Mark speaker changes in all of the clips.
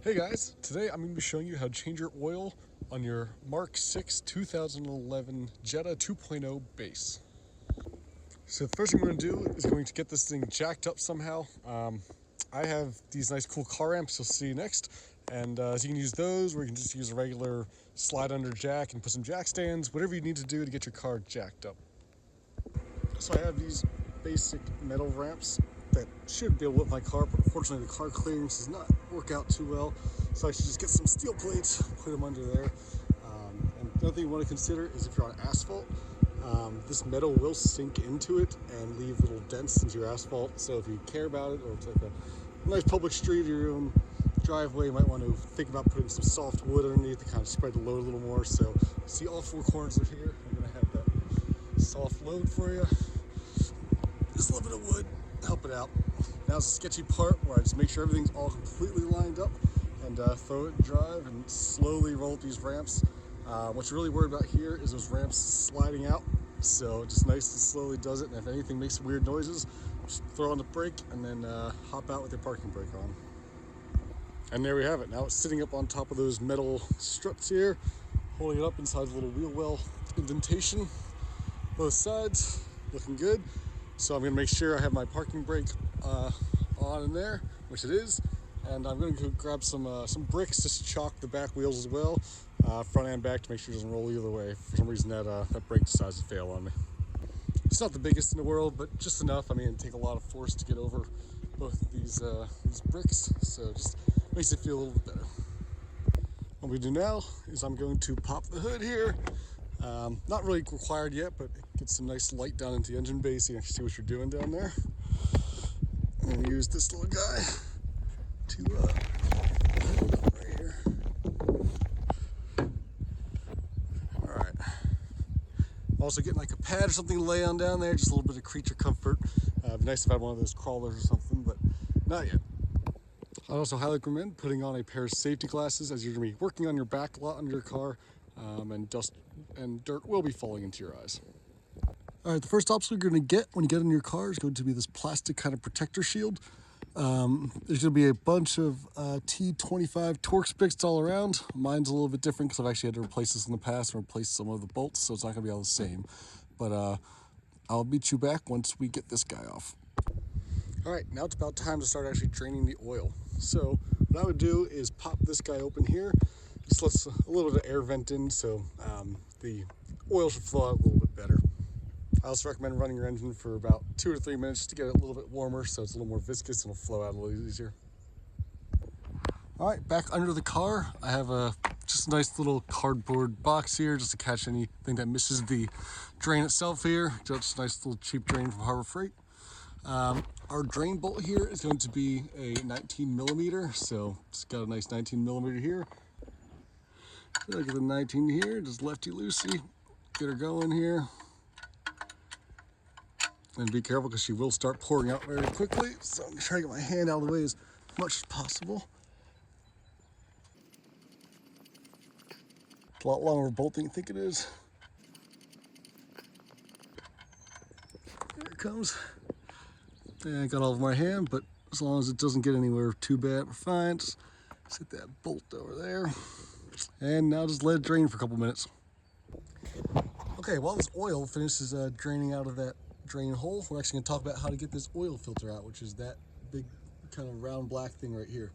Speaker 1: Hey guys, today I'm going to be showing you how to change your oil on your Mk6 2011 Jetta 2.0 base. So the first thing we're going to do is going to get this thing jacked up somehow. I have these nice cool car amps you'll see next, and so you can use those, or you can just use a regular slide under jack and put some jack stands, whatever you need to do to get your car jacked up. So I have these basic metal ramps that should be able to lift my car, but unfortunately the car clearance does not work out too well. So I should just get some steel plates, put them under there. And the other thing you want to consider is if you're on asphalt, this metal will sink into it and leave little dents into your asphalt. So if you care about it, or it's like a nice public street or your own driveway, you might want to think about putting some soft wood underneath to kind of spread the load a little more. So see all four corners are here. I'm going to have that soft load for you. Just a little bit of wood, help it out. Now it's the sketchy part where I just make sure everything's all completely lined up and throw it in drive and slowly roll up these ramps. What you're really worried about here is those ramps sliding out. So just nice and slowly does it. And if anything makes weird noises, just throw on the brake and then hop out with your parking brake on. And there we have it. Now it's sitting up on top of those metal struts here, holding it up inside the little wheel well indentation. Both sides, looking good. So I'm going to make sure I have my parking brake on in there, which it is, and I'm going to go grab some bricks just to chalk the back wheels as well, front and back, to make sure it doesn't roll either way. For some reason that brake decides to fail on me. It's not the biggest in the world, but just enough. I mean, it'd take a lot of force to get over both of these bricks, so just makes it feel a little bit better. What we do now is I'm going to pop the hood here. Not really required yet, but get some nice light down into the engine bay so you can actually see what you're doing down there. And use this little guy to hold up right here. Alright. Also getting like a pad or something to lay on down there, just a little bit of creature comfort. It'd be nice if I had one of those crawlers or something, but not yet. I'd also highly recommend putting on a pair of safety glasses as you're going to be working on your back lot under your car, and dust and dirt will be falling into your eyes. All right, the first obstacle you're going to get when you get in your car is going to be this plastic kind of protector shield. There's going to be a bunch of T25 Torx bits all around. Mine's a little bit different because I've actually had to replace this in the past and replace some of the bolts, so it's not going to be all the same. But I'll meet you back once we get this guy off. All right, now it's about time to start actually draining the oil. So what I would do is pop this guy open here. Just lets a little bit of air vent in, so the oil should flow out a little bit better. I also recommend running your engine for about 2 to 3 minutes just to get it a little bit warmer, so it's a little more viscous and it'll flow out a little easier. All right, back under the car, I have just a nice little cardboard box here just to catch anything that misses the drain itself here. Just a nice little cheap drain from Harbor Freight. Our drain bolt here is going to be a 19 millimeter, so it's got a nice 19 millimeter here. Look at the 19 here, just lefty-loosey. Get her going here. And be careful because she will start pouring out very quickly. So I'm trying to get my hand out of the way as much as possible. It's a lot longer of a bolt than you think it is. There it comes. And I got all of my hand, but as long as it doesn't get anywhere too bad, we're fine. Just hit that bolt over there. And now just let it drain for a couple minutes. Okay, while this oil finishes draining out of that drain hole, we're actually going to talk about how to get this oil filter out, which is that big kind of round black thing right here.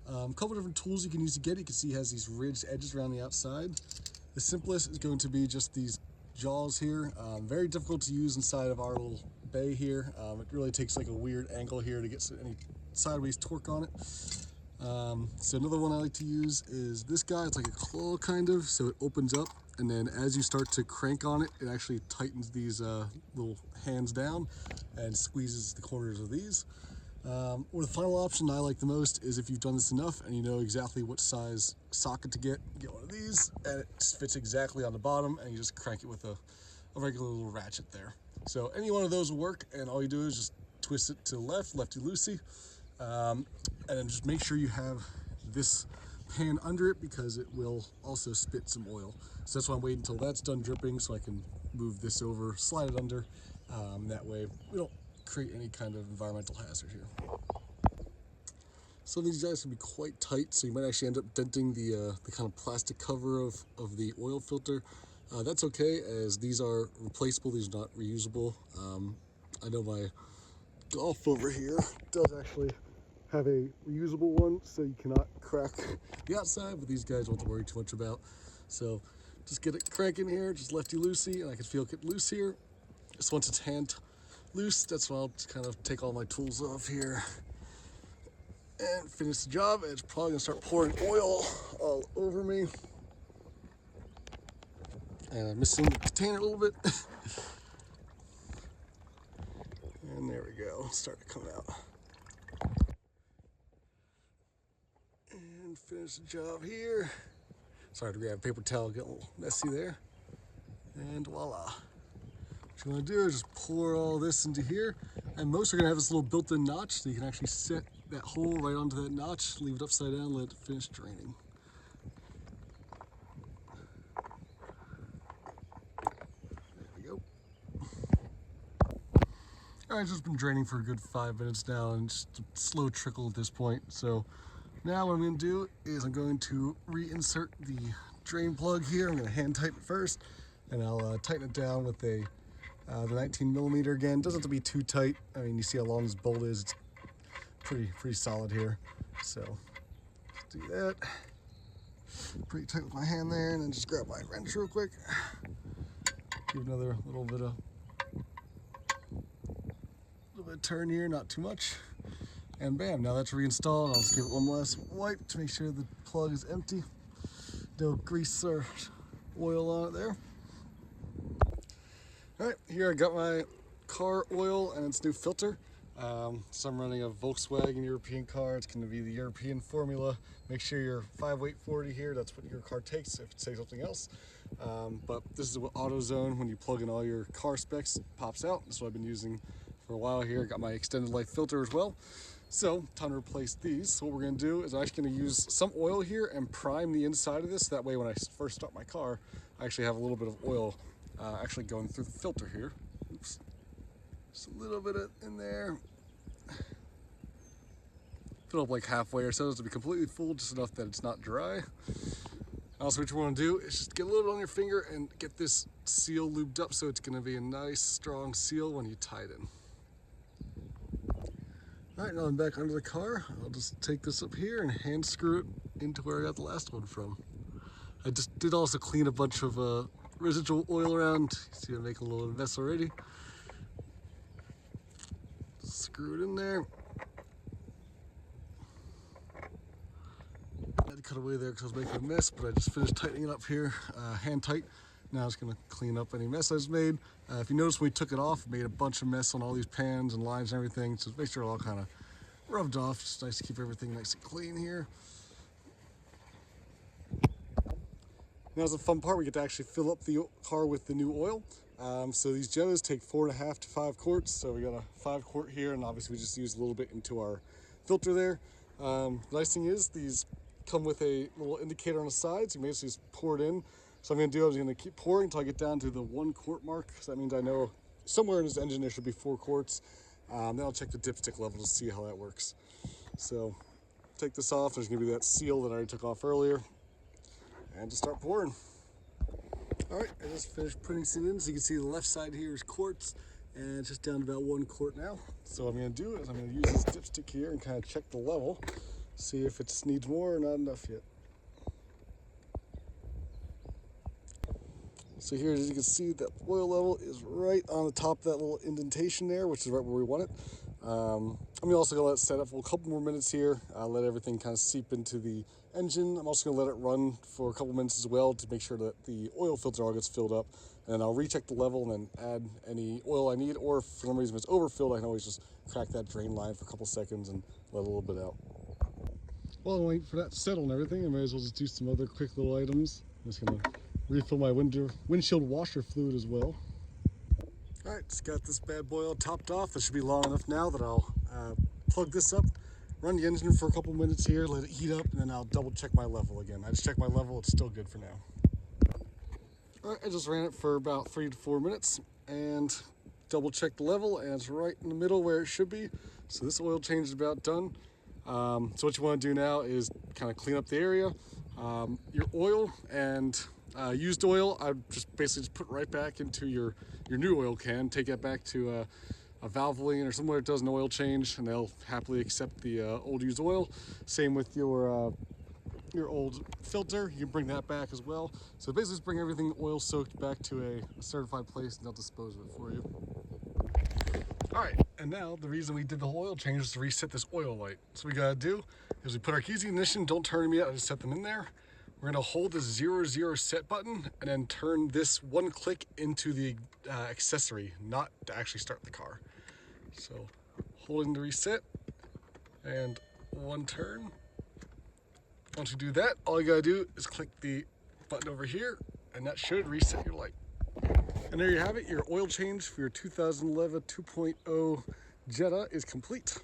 Speaker 1: A couple different tools you can use to get it. You can see it has these ridged edges around the outside. The simplest is going to be just these jaws here. Very difficult to use inside of our little bay here. It really takes like a weird angle here to get any sideways torque on it. So another one I like to use is this guy. It's like a claw kind of, so it opens up, and then as you start to crank on it, it actually tightens these little hands down and squeezes the corners of these. Or the final option I like the most is if you've done this enough and you know exactly what size socket to get one of these, and it just fits exactly on the bottom, and you just crank it with a regular little ratchet there. So any one of those will work, and all you do is just twist it to the left, lefty-loosey. And then just make sure you have this pan under it because it will also spit some oil. So that's why I'm waiting until that's done dripping so I can move this over, slide it under. That way we don't create any kind of environmental hazard here. Some of these guys can be quite tight, so you might actually end up denting the kind of plastic cover of the oil filter. That's okay, as these are replaceable, these are not reusable. I know my Golf over here does actually have a reusable one, so you cannot crack the outside, but these guys won't have to worry too much about. So just get it cranking here, just lefty loosey, and I can feel it get loose here. Just once it's hand loose, that's when I'll just kind of take all my tools off here and finish the job. It's probably gonna start pouring oil all over me. And I'm missing the container a little bit. And there we go, start to come out. And finish the job here. Sorry to grab a paper towel, get a little messy there. And voila. What you want to do is just pour all this into here, and most are going to have this little built-in notch, so you can actually set that hole right onto that notch, leave it upside down, let it finish draining. There we go. All right, it's just been draining for a good 5 minutes now, and just a slow trickle at this point. So now what I'm going to do is I'm going to reinsert the drain plug here. I'm going to hand tighten it first, and I'll tighten it down with the 19mm again. Doesn't have to be too tight. I mean, you see how long this bolt is. It's pretty solid here. So let's do that. Pretty tight with my hand there, and then just grab my wrench real quick. Give another little bit of turn here, not too much. And bam, now that's reinstalled. I'll just give it one last wipe to make sure the plug is empty. No grease or oil on it there. All right, here I got my car oil and its new filter. So I'm running a Volkswagen European car. It's going to be the European formula. Make sure you're 5/840 here. That's what your car takes if it says something else. But this is what AutoZone, when you plug in all your car specs, it pops out. That's what I've been using for a while here. Got my extended life filter as well. So time to replace these. So what we're going to do is I'm actually going to use some oil here and prime the inside of this. That way when I first start my car, I actually have a little bit of oil actually going through the filter here. Oops. Just a little bit in there. Fill up like halfway or so to be completely full, just enough that it's not dry. Also, what you want to do is just get a little bit on your finger and get this seal lubed up, so it's going to be a nice strong seal when you tie it in. All right, now I'm back under the car. I'll just take this up here and hand screw it into where I got the last one from. I just did also clean a bunch of residual oil around. See, I'm making a little mess already. Screw it in there. I had to cut away there because I was making a mess, but I just finished tightening it up here, hand tight. Now I'm just going to clean up any mess I just made. If you notice when we took it off, it made a bunch of mess on all these pans and lines and everything, so make sure it all kind of rubbed off. It's nice to keep everything nice and clean here. Now's the fun part. We get to actually fill up the car with the new oil. So these Jettas take 4.5 to 5 quarts. So we got a 5 quart here, and obviously we just use a little bit into our filter there. The nice thing is these come with a little indicator on the side, so you basically just pour it in. So I'm going to keep pouring until I get down to the 1 quart mark. So that means I know somewhere in this engine there should be 4 quarts. Then I'll check the dipstick level to see how that works. So take this off. There's going to be that seal that I already took off earlier. And just start pouring. All right, I just finished putting it in. So you can see the left side here is quarts, and it's just down to about 1 quart now. So what I'm going to do is I'm going to use this dipstick here and kind of check the level, see if it needs more or not enough yet. So here, as you can see, that oil level is right on the top of that little indentation there, which is right where we want it. I'm also going to let it set up for a couple more minutes here, let everything kind of seep into the engine. I'm also going to let it run for a couple minutes as well to make sure that the oil filter all gets filled up. And then I'll recheck the level and then add any oil I need, or if for some reason it's overfilled, I can always just crack that drain line for a couple seconds and let a little bit out. While I'm waiting for that to settle and everything, I might as well just do some other quick little items. I'm just going to refill my windshield washer fluid as well. All right, just got this bad boy all topped off. That should be long enough now that I'll plug this up, run the engine for a couple minutes here, let it heat up, and then I'll double check my level again. I just checked my level, it's still good for now. All right, I just ran it for about 3 to 4 minutes and double checked the level, and it's right in the middle where it should be. So this oil change is about done. So what you want to do now is kind of clean up the area. Your oil and used oil, I just basically put right back into your new oil can. Take that back to a Valvoline or somewhere that does an oil change, and they'll happily accept the old used oil. Same with your old filter, you can bring that back as well. So basically just bring everything oil soaked back to a certified place and they'll dispose of it for you. All right, and now the reason we did the whole oil change is to reset this oil light. So what we gotta do is we put our keys in ignition, don't turn them yet, I just set them in there. We're gonna hold this 0 set button and then turn this one click into the accessory, not to actually start the car. So holding the reset and one turn. Once you do that, all you gotta do is click the button over here and that should reset your light. And there you have it, your oil change for your 2011 2.0 Jetta is complete.